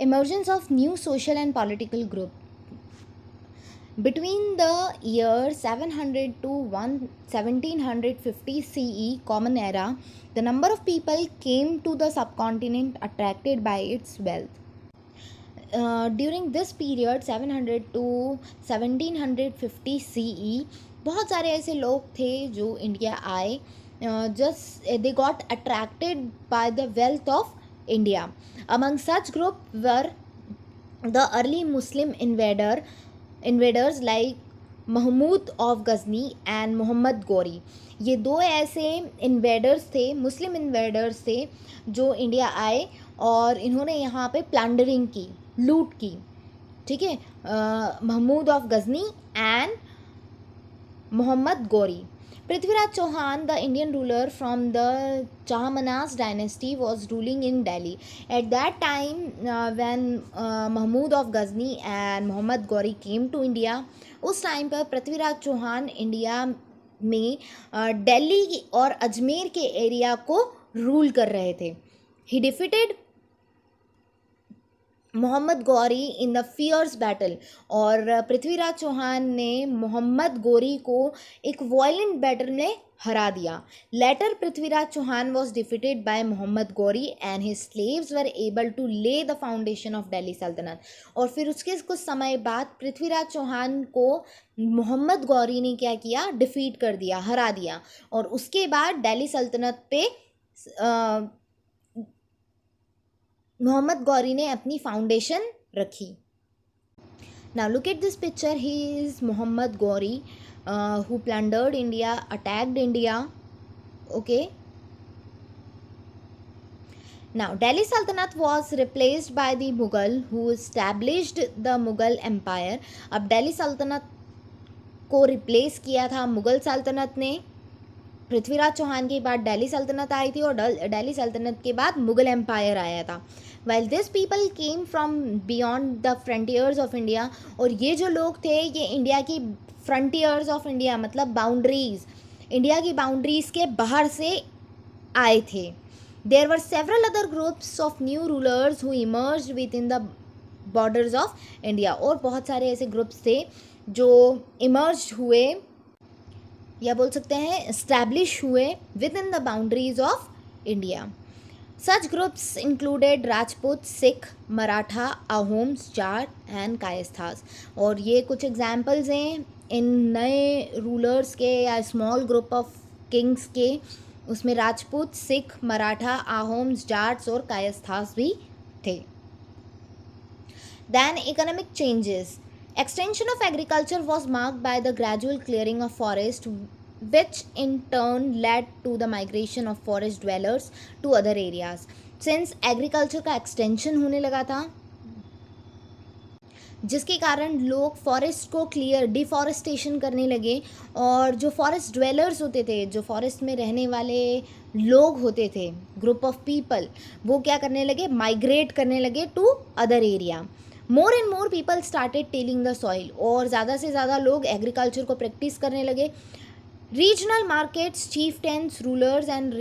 Emergence of new social and political group. Between the year 700 to 1750 CE Common Era, the number of people came to the subcontinent attracted by its wealth. During this period 700 to 1750 CE बहुत सारे ऐसे लोग थे जो India आए. Just they got attracted by the wealth of India. Among such group were the early Muslim invaders like Mahmud of Ghazni and Mohammad Ghori. ये दो ऐसे इन्वेडर्स थे, मुस्लिम इन्वेडर्स थे जो इंडिया आए और इन्होंने यहाँ पे प्लैंडरिंग की, लूट की. ठीक है, Mahmud of Ghazni and Mohammad Ghori. Prithviraj Chauhan, the Indian ruler from the Chahamanas dynasty, was ruling in Delhi. At that time, when Mahmud of Ghazni and Muhammad Ghori came to India, उस टाइम पर पृथ्वीराज चौहान इंडिया में दिल्ली और अजमेर के एरिया को rule कर रहे थे. He defeated Mohammad Ghori in the fierce battle. और पृथ्वीराज चौहान ने मोहम्मद गौरी को एक वायलेंट बैटल में हरा दिया. Later Prithviraj Chauhan was defeated by Mohammad Ghori and his slaves were able to lay the foundation of Delhi Sultanate. और फिर उसके कुछ समय बाद पृथ्वीराज चौहान को मोहम्मद गौरी ने क्या किया, डिफीट कर दिया, हरा दिया. और उसके बाद दिल्ली सल्तनत पे मोहम्मद गौरी ने अपनी फाउंडेशन रखी. Now look at this picture. He is Mohammad Ghori who plundered India, attacked India. Okay. Now Delhi Sultanate was replaced by the Mughal who established the Mughal Empire. अब दिल्ली सल्तनत को रिप्लेस किया था मुग़ल सल्तनत ने. पृथ्वीराज चौहान के बाद दिल्ली सल्तनत आई थी और दिल्ली सल्तनत के बाद मुग़ल एम्पायर आया था. While these people came from beyond the frontiers of India, और ये जो लोग थे ये इंडिया की फ्रंटियर्स ऑफ इंडिया मतलब बाउंड्रीज, इंडिया की बाउंड्रीज के बाहर से आए थे. There were several other groups of new rulers who emerged within the borders of India. और बहुत सारे ऐसे ग्रुप्स थे जो इमर्ज हुए या बोल सकते हैं इस्टेब्लिश हुए with in the boundaries of India. Such groups included Rajput, Sikh, Maratha, Ahoms, Jat and Kayasthas. और ये कुछ एग्जाम्पल्स हैं इन नए रूलर्स के या स्मॉल ग्रुप ऑफ किंग्स के. उसमें राजपूत, सिख, मराठा, आहोम्स, जाट्स और कायस्थास भी थे. Then economic changes. Extension of agriculture was marked by the gradual clearing of forest, which in turn led to the migration of forest dwellers to other areas. Since agriculture का extension होने लगा था जिसके कारण लोग फॉरेस्ट को clear deforestation करने लगे और जो फॉरेस्ट ड्वेलर्स होते थे, जो फॉरेस्ट में रहने वाले लोग होते थे, ग्रुप ऑफ पीपल, वो क्या करने लगे, माइग्रेट करने लगे to other area. More and more people started tilling the soil. और ज़्यादा से ज़्यादा लोग एग्रीकल्चर को प्रैक्टिस करने लगे. Regional markets, chieftains, rulers and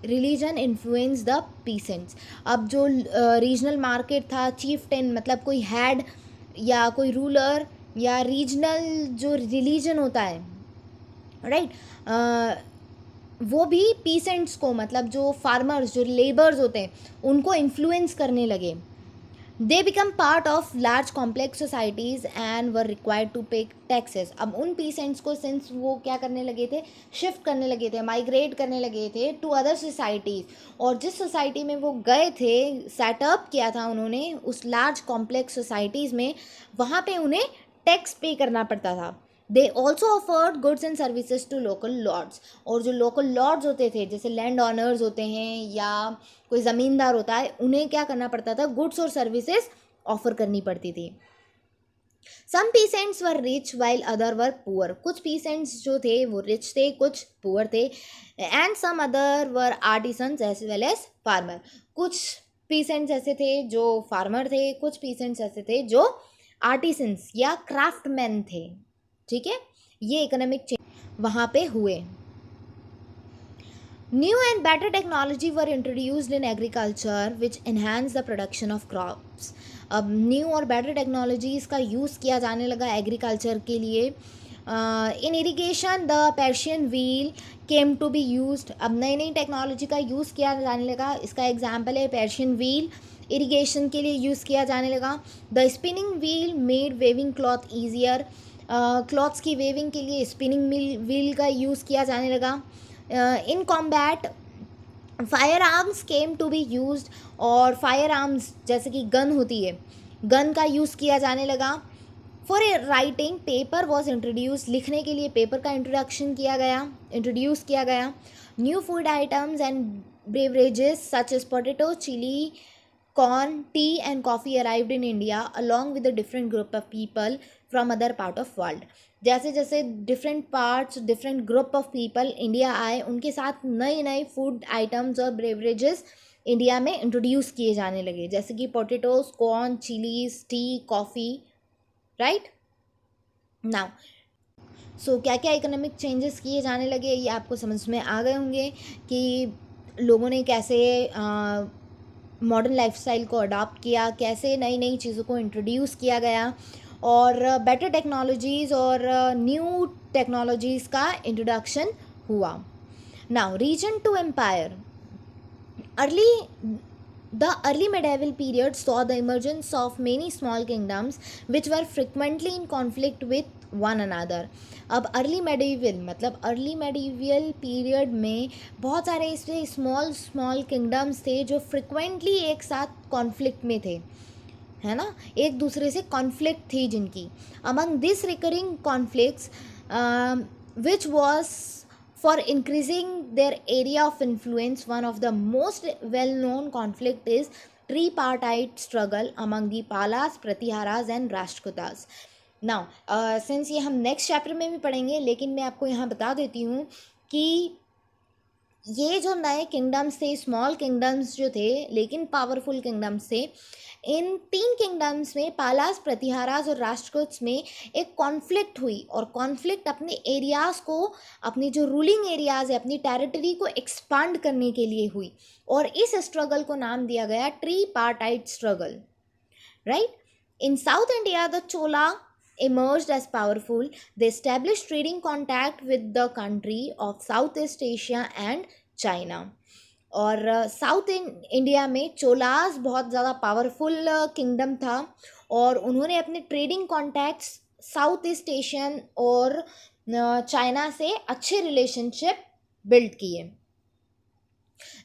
religion influence the peasants. अब जो रीजनल मार्केट था, चीफटेन मतलब कोई हेड या कोई रूलर या रीजनल जो रिलीजन होता है, राइट, वो भी पीसेंट्स को मतलब जो फार्मर्स, जो लेबर्स होते हैं उनको इन्फ्लुएंस करने लगे. They become part of large complex societies and were required to pay taxes. अब उन peasants को सिंस वो क्या करने लगे थे, शिफ्ट करने लगे थे, माइग्रेट करने लगे थे टू अदर सोसाइटीज़. और जिस सोसाइटी में वो गए थे, सेटअप किया था उन्होंने उस लार्ज कॉम्प्लेक्स सोसाइटीज़ में, वहाँ पे उन्हें टैक्स पे करना पड़ता था. They also offered goods and services to local lords. और जो लोकल लॉर्ड्स होते थे, जैसे लैंड ऑनर्स होते हैं या कोई ज़मींदार होता है, उन्हें क्या करना पड़ता था, गुड्स और सर्विसेज ऑफर करनी पड़ती थी. Some peasants were rich while other were poor. कुछ पीसेंट्स जो थे वो रिच थे, कुछ पुअर थे. And some other were artisans as well as farmer. कुछ पीसेंट्स ऐसे थे जो फार्मर थे, कुछ पीसेंट्स ऐसे थे जो आर्टिसंस या क्राफ्टमैन थे. ठीक है, ये इकोनॉमिक चेंज वहाँ पे हुए. New and better technology were introduced in agriculture which enhanced the production of crops. अब न्यू और बेटर टेक्नोलॉजीज़ का यूज़ किया जाने लगा एग्रीकल्चर के लिए. In irrigation the Persian wheel came to be used. अब नई नई टेक्नोलॉजी का यूज़ किया जाने लगा. इसका एग्जांपल है पर्शियन व्हील, इरिगेशन के लिए यूज़ किया जाने लगा. The spinning wheel made weaving cloth easier. Cloths की वेविंग के लिए स्पिनिंग व्हील का यूज़ किया जाने लगा. In combat firearms came to be used. और फायर आर्म्स जैसे कि गन होती है, गन का यूज़ किया जाने लगा. For a writing paper was introduce. लिखने के लिए पेपर का इंट्रोड्यूस किया गया. New food items and beverages such as potato, chilli, corn, tea and coffee arrived in India along with a different group of people from other part of world. जैसे जैसे different parts, different group of people India आए, उनके साथ नए नए food items और beverages India में introduce किए जाने लगे, जैसे कि potatoes, corn, chillies, T, coffee. Right now so क्या क्या इकोनॉमिक चेंजेस किए जाने लगे ये आपको समझ में आ गए होंगे कि लोगों ने कैसे मॉडर्न लाइफस्टाइल को अडॉप्ट किया, कैसे नई नई चीज़ों को इंट्रोड्यूस किया गया और बेटर टेक्नोलॉजीज़ और न्यू टेक्नोलॉजीज़ का इंट्रोडक्शन हुआ. Now region to empire. The early medieval period saw the emergence of many small kingdoms which were frequently in conflict with one another. अब अर्ली मेडिवल मतलब early medieval period में बहुत सारे ऐसे small kingdoms थे जो frequently एक साथ कॉन्फ्लिक्ट में थे, है ना, एक दूसरे से कॉन्फ्लिक्ट थी जिनकी. Among this recurring conflicts which was for increasing their area of influence, one of the most well-known conflict is tripartite struggle among the Palas, Pratiharas and Rashtrakutas. Now, since ये हम नेक्स्ट चैप्टर में भी पढ़ेंगे, लेकिन मैं आपको यहाँ बता देती हूँ कि ये जो नए किंगडम्स थे, स्मॉल किंगडम्स जो थे लेकिन पावरफुल किंगडम्स थे, इन 3 किंगडम्स में पालास, प्रतिहारास और राष्ट्रकूट्स में एक कॉन्फ्लिक्ट हुई और कॉन्फ्लिक्ट अपने एरियाज़ को, अपनी जो रूलिंग एरियाज़ है, अपनी टेरिटरी को एक्सपांड करने के लिए हुई और इस स्ट्रगल को नाम दिया गया tripartite struggle. Right. In south India the Chola emerged as powerful. They established trading contact with the country of Southeast Asia and China. और साउथ इंडिया में चोलास बहुत ज़्यादा पावरफुल किंगडम था और उन्होंने अपने trading contacts south east Asian और China से अच्छे रिलेशनशिप बिल्ड किए.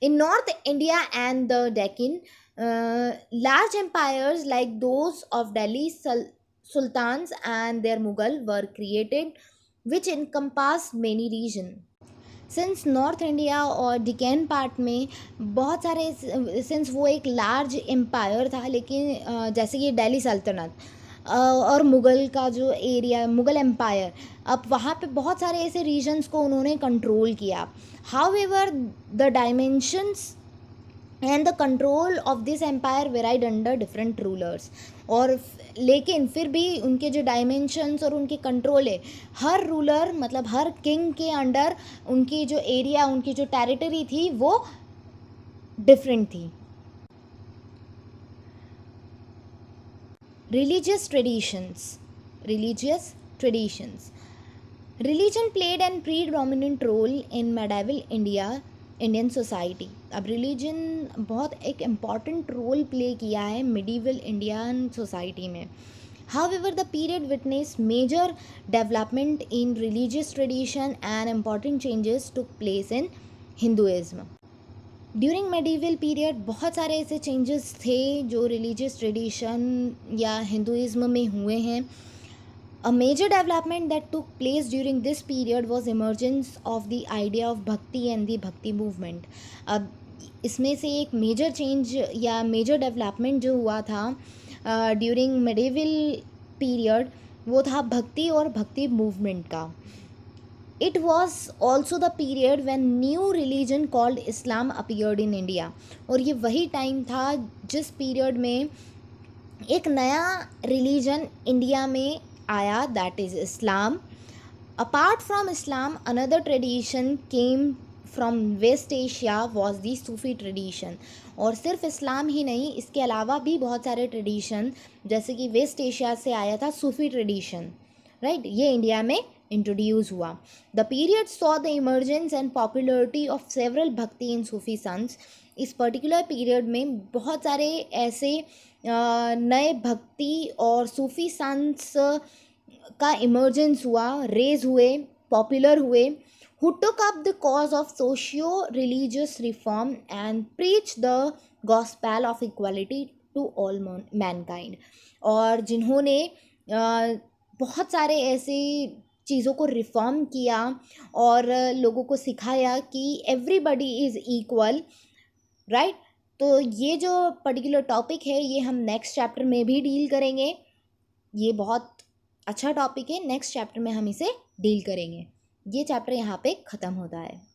In north India and the Deccan large empires like those of Delhi sultans and their Mughal were created which encompassed many region. Since north India और डिकेन part में बहुत सारे, since वो एक लार्ज एम्पायर था, लेकिन जैसे कि दिल्ली सल्तनत और मुग़ल का जो एरिया, मुग़ल एम्पायर, अब वहाँ पे बहुत सारे ऐसे रीजन्स को उन्होंने कंट्रोल किया. However the dimensions and the control of this empire varied under different rulers. और लेकिन फिर भी उनके जो डायमेंशंस और उनके कंट्रोल है, हर रूलर मतलब हर किंग के अंडर उनकी जो एरिया, उनकी जो टेरिटरी थी वो डिफरेंट थी. Religious traditions. Religion played an predominant role in medieval Indian society. अब रिलीजन बहुत एक इम्पॉर्टेंट रोल प्ले किया है मिडीवल इंडियन सोसाइटी में. However the period witness major development in religious tradition and important changes took place in Hinduism. During medieval period बहुत सारे ऐसे changes थे जो रिलीजियस ट्रेडिशन या हिंदुइज्म में हुए हैं. A major development that took place during this period was emergence of the idea of bhakti and the bhakti movement. अब इसमें से एक मेजर चेंज या मेजर डेवलपमेंट जो हुआ था ड्यूरिंग मेडिवल पीरियड वो था भक्ति और भक्ति मूवमेंट का. It was also the period when new religion called Islam appeared in India. और ये वही टाइम था जिस पीरियड में एक नया रिलीजन इंडिया में आया, that is Islam. Apart from Islam another tradition came from West Asia was the Sufi tradition. और सिर्फ इस्लाम ही नहीं, इसके अलावा भी बहुत सारे ट्रेडिशन, जैसे कि वेस्ट एशिया से आया था सूफ़ी ट्रेडिशन, राइट, ये इंडिया में इंट्रोड्यूस हुआ। The period saw the emergence and popularity of several भक्ति इन सूफ़ी संस। इस पर्टिकुलर पीरियड में बहुत सारे ऐसे नए भक्ति और सूफ़ी संस का इमर्जेंस हुआ, रेज हुए, पॉपुलर हुए, who took up the cause of socio-religious reform and preached the gospel of equality to all mankind। और जिन्होंने बहुत सारे ऐसे चीज़ों को रिफॉर्म किया और लोगों को सिखाया कि एवरीबडी इज़ इक्वल, राइट। तो ये जो पर्टिकुलर टॉपिक है ये हम नेक्स्ट चैप्टर में भी डील करेंगे। ये बहुत अच्छा टॉपिक है, नेक्स्ट चैप्टर में हम इसे डील करेंगे। ये चैप्टर यहाँ पे ख़त्म होता है।